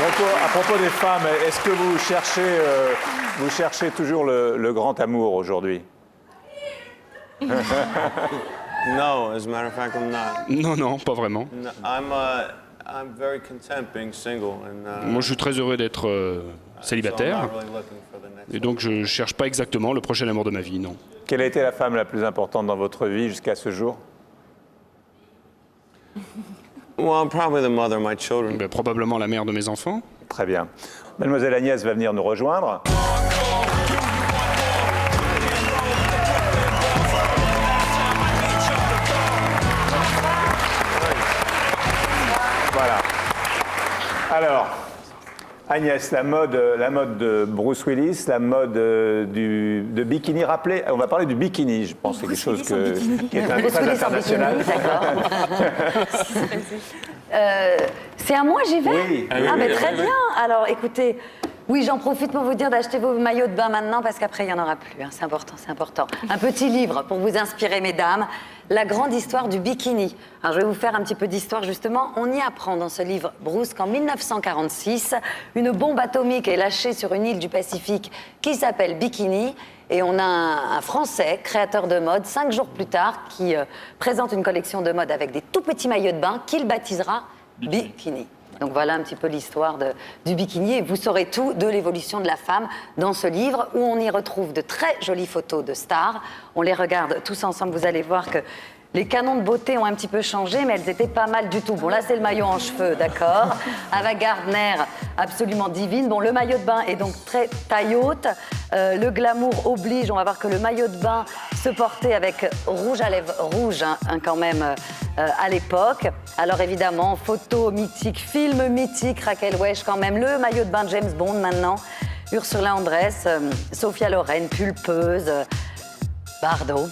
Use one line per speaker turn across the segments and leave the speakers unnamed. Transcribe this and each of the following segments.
À propos des femmes, est-ce que vous cherchez toujours le grand amour aujourd'hui?
No, as a matter of fact, I'm not.
Non, non, pas vraiment.
No, I'm very content being single, and
Moi, je suis très heureux d'être
so I'm
célibataire.
not really looking for the next.
Et donc, je ne cherche pas exactement le prochain amour de ma vie, non.
Quelle a été la femme la plus importante dans votre vie jusqu'à ce jour?
Well, probably the mother of my children.
Ben, probablement la mère de mes enfants.
Très bien. Mademoiselle Agnès va venir nous rejoindre. Voilà. Alors, Agnès, la mode de Bruce Willis, la mode de bikini. Rappelez, on va parler du bikini, je pense que c'est quelque chose qui est
Bruce
très
Willis en
international.
bikini, d'accord. C'est à moi, j'y vais?
Oui.
Ah, mais très bien. Alors, écoutez, oui, j'en profite pour vous dire d'acheter vos maillots de bain maintenant parce qu'après, il n'y en aura plus. Hein. C'est important, c'est important. Un petit livre pour vous inspirer, mesdames. La grande histoire du bikini. Alors, je vais vous faire un petit peu d'histoire, justement. On y apprend dans ce livre, Bruce, qu'en 1946, une bombe atomique est lâchée sur une île du Pacifique qui s'appelle Bikini. Et on a un Français, créateur de mode, 5 jours plus tard, qui présente une collection de mode avec des tout petits maillots de bain qu'il baptisera Bikini. Donc voilà un petit peu l'histoire du bikini. Et vous saurez tout de l'évolution de la femme dans ce livre où on y retrouve de très jolies photos de stars. On les regarde tous ensemble. Vous allez voir que les canons de beauté ont un petit peu changé, mais elles étaient pas mal du tout. Bon, là, c'est le maillot en cheveux, d'accord. Ava Gardner, absolument divine. Bon, le maillot de bain est donc très taille haute. Le glamour oblige. On va voir que le maillot de bain se portait avec rouge à lèvres rouge, quand même, à l'époque. Alors, évidemment, photo mythique, film mythique, Raquel Welch, quand même. Le maillot de bain de James Bond, maintenant. Ursula Andress, Sophia Loren, pulpeuse, Bardot,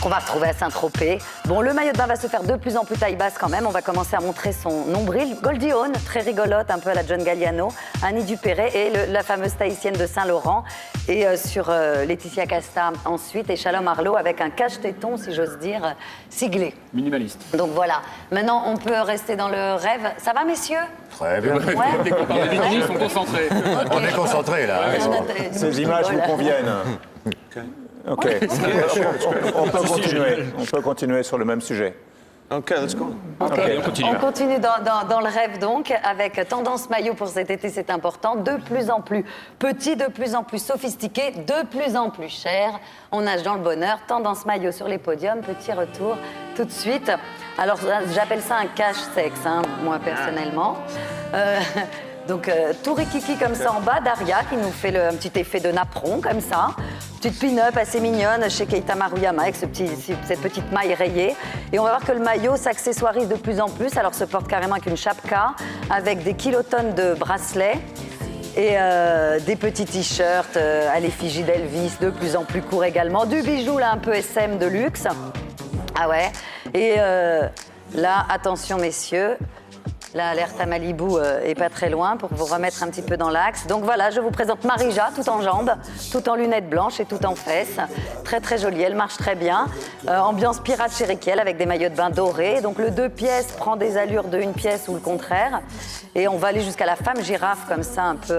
qu'on va retrouver à Saint-Tropez. Bon, le maillot de bain va se faire de plus en plus taille basse quand même. On va commencer à montrer son nombril. Goldie Hawn, très rigolote, un peu à la John Galliano. Annie Dupéret et la fameuse tahitienne de Saint-Laurent. Et sur Laetitia Casta ensuite. Et Shalom Arlo avec un cache-téton, si j'ose dire, siglé.
Minimaliste.
Donc voilà. Maintenant, on peut rester dans le rêve. Ça va, messieurs?
Très bien.
Ouais.
Dès qu'on parle de bikini, ils sont concentrés.
On est concentrés là.
Ces images vous conviennent. Ok. On peut continuer sur le même sujet.
Okay, let's go.
Ok.
on continue.
On continue dans le rêve donc, avec tendance maillot pour cet été, c'est important. De plus en plus petit, de plus en plus sophistiqué, de plus en plus cher. On nage dans le bonheur. Tendance maillot sur les podiums. Petit retour tout de suite. Alors, j'appelle ça un cache-sexe, hein, moi personnellement. Donc, tout rikiki comme ça en bas, Daria qui nous fait un petit effet de napperon comme ça. Petite pin-up assez mignonne chez Keita Maruyama avec cette petite maille rayée. Et on va voir que le maillot s'accessoirise de plus en plus. Alors, se porte carrément avec une chapka, avec des kilotonnes de bracelets et des petits t-shirts à l'effigie d'Elvis, de plus en plus courts également. Du bijou, là, un peu SM de luxe. Ah ouais. Et là, attention, messieurs. L'alerte à Malibu est pas très loin pour vous remettre un petit peu dans l'axe. Donc voilà, je vous présente Marija, tout en jambes, tout en lunettes blanches et tout en fesses. Très très jolie, elle marche très bien. Ambiance pirate chez Riquel avec des maillots de bain dorés. Donc le 2 pièces prend des allures de 1 pièce ou le contraire. Et on va aller jusqu'à la femme girafe comme ça, un peu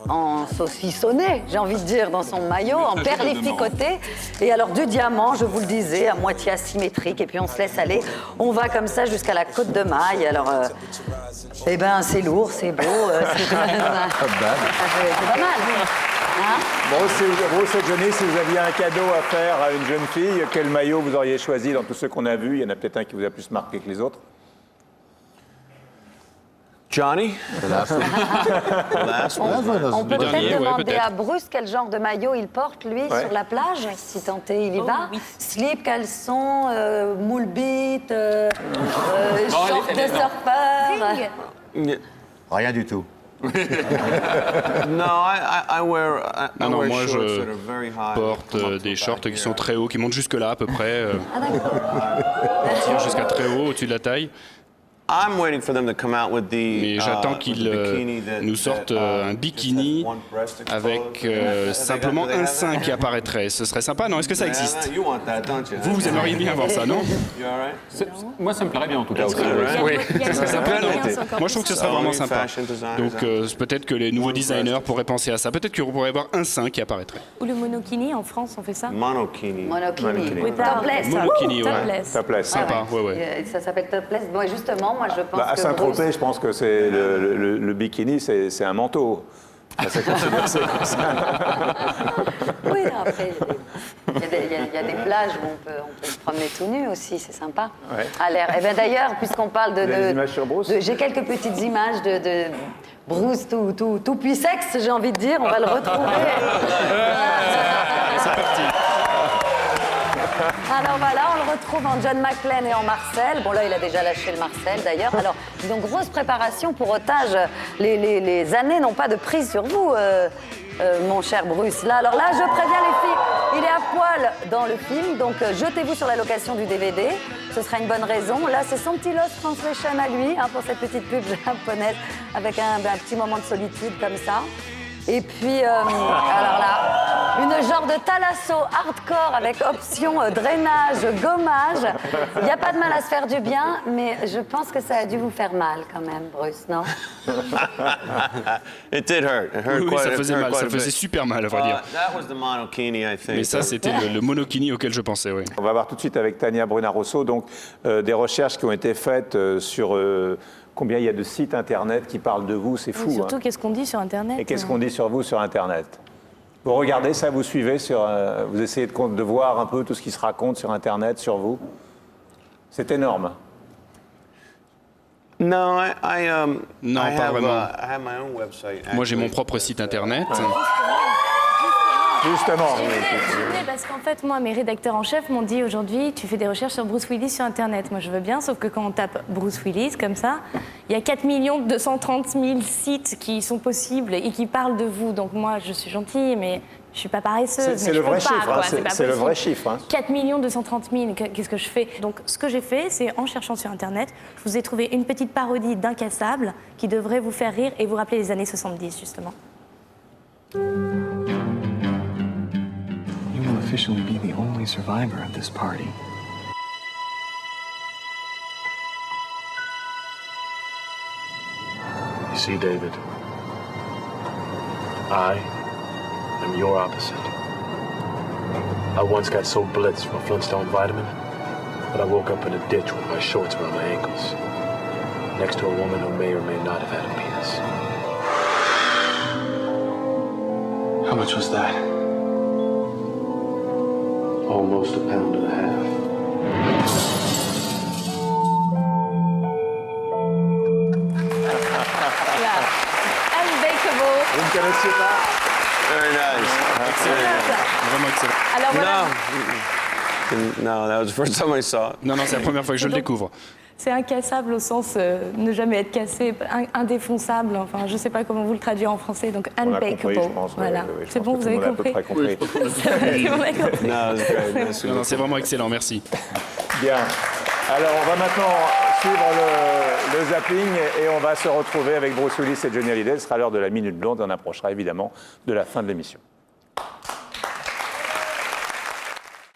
en saucissonné, j'ai envie de dire, dans son maillot, en perlificoté. Et alors du diamant, je vous le disais, à moitié asymétrique. Et puis on se laisse aller. On va comme ça jusqu'à la côte de maille. Alors, eh ben, c'est lourd, c'est beau. C'est pas mal. Hein?
Bruce et Johnny, si vous aviez un cadeau à faire à une jeune fille, quel maillot vous auriez choisi dans tous ceux qu'on a vus? Il y en a peut-être un qui vous a plus marqué que les autres.
Johnny? Last one.
On peut
dernier,
peut-être
ouais,
demander
peut-être.
à Bruce quel genre de maillot il porte, lui, sur la plage, si tant est il y va.
oui.
Slip, caleçon, moule bite, short de surfeur.
Rien du tout.
No, I wear, I
Non,
wear
moi
shorts that
je
are very high.
porte
Come up to
des
the
shorts
back
qui
here.
sont très hauts, qui montent jusque là à peu près,
Ah d'accord.
tirent jusqu'à très haut, au-dessus de la taille.
I'm waiting for them to come out with
Mais
the.
j'attends
the
qu'ils
bikini
nous sortent un bikini avec simplement un sein qui apparaîtrait. Ce serait sympa, non? Est-ce que ça existe?
You want that, don't you?
Vous aimeriez bien voir ça, non?
You all right?
Moi, ça me plairait bien en tout cas.
That's good, right?
Oui,
Il y a
ça serait sympa, non?
une encore
Moi, je trouve que ce serait
So,
vraiment
any
sympa.
fashion designers
Donc,
out
peut-être que les nouveaux
One
designers
breast.
pourraient penser à ça. Peut-être que vous pourriez avoir un sein qui apparaîtrait.
Ou le monokini, en France, on fait ça.
Monokini.
Monokini.
Without-
Topless.
Monokini, ouais.
Topless.
Topless.
Sympa, ouais, ouais.
Ça s'appelle topless. Moi, justement, moi, je pense
Bah, à
que
Saint-Tropez, je pense que c'est le bikini, c'est un manteau. Ça, c'est considéré, c'est comme ça.
Oui, non, après, il y a des plages où on peut se promener tout nu aussi, c'est sympa.
Ouais.
À l'air. Et bien d'ailleurs, puisqu'on parle
Vous avez des images sur Bruce
j'ai quelques petites images de Bruce tout puissex, j'ai envie de dire, on va le retrouver.
C'est parti.
Alors voilà, on le retrouve en John McClane et en Marcel. Bon là, il a déjà lâché le Marcel d'ailleurs. Alors, donc grosse préparation pour otage. Les années n'ont pas de prise sur vous, mon cher Bruce. Là, alors là, je préviens les filles, il est à poil dans le film, donc jetez-vous sur la location du DVD. Ce sera une bonne raison. Là, c'est son petit Lost Translation à lui, pour cette petite pub japonaise, avec un petit moment de solitude comme ça. Et puis, alors là, une genre de thalasso hardcore avec option drainage, gommage. Il n'y a pas de mal à se faire du bien, mais je pense que ça a dû vous faire mal quand même, Bruce, non?
It did hurt. It hurt
Oui,
quite,
ça
it
faisait
hurt
mal,
quite
ça
a
faisait
bit.
super mal, à vrai dire.
That was the monokini, I think.
Mais ça, c'était le monokini auquel je pensais, oui.
On va voir tout de suite avec Tania Bruna-Rosso donc des recherches qui ont été faites sur combien il y a de sites internet qui parlent de vous, c'est fou.
Surtout,
Hein.
qu'est-ce qu'on dit sur Internet?
Et qu'est-ce qu'on dit sur vous sur internet? Vous regardez ça, vous suivez sur, vous essayez de voir un peu tout ce qui se raconte sur internet sur vous. C'est énorme.
No,
Non,
I
pas
have,
vraiment.
I have my own website.
Moi, j'ai mon
actually.
propre site internet.
Justement.
Je venais parce qu'en fait, moi, mes rédacteurs en chef m'ont dit aujourd'hui, tu fais des recherches sur Bruce Willis sur Internet. Moi, je veux bien, sauf que quand on tape Bruce Willis comme ça, il y a 4 230 000 sites qui sont possibles et qui parlent de vous. Donc moi, je suis gentille, mais je suis pas paresseuse.
C'est
mais
le
je peux
vrai
pas,
chiffre,
quoi,
hein,
c'est pas
c'est le
possible.
vrai chiffre. Hein.
4 230 000, qu'est-ce que je fais? Donc, ce que j'ai fait, c'est en cherchant sur Internet, je vous ai trouvé une petite parodie d'Incassable qui devrait vous faire rire et vous rappeler les années 70, justement.
You will officially be the only survivor of this party.
You see, David, I am your opposite. I once got so blitzed from a Flintstone vitamin that I woke up in a ditch with my shorts around my ankles, next to a woman who may or may not have had a penis.
How much was that?
Almost a pound and a half.
Voilà. Unbreakable.
Vous ne connaissiez pas?
Very nice.
Vraiment excellent.
Alors voilà,
No, that was the first time I saw it.
Non, c'est la première fois que je le découvre.
c'est incassable au sens ne jamais être cassé, indéfonçable, enfin je sais pas comment vous le traduire en français, donc
On a compris,
unbreakable.
je pense.
Voilà.
Oui, je
C'est
pense
bon,
que
vous
tout le
avez
monde a à peu
compris?
près compris.
On a compris.
No, it was great. Merci
Non,
beaucoup.
c'est vraiment excellent, merci.
Bien. Alors, on va maintenant suivre le zapping et on va se retrouver avec Bruce Willis et Johnny Hallyday. Ce sera l'heure de la Minute Blonde. On approchera évidemment de la fin de l'émission.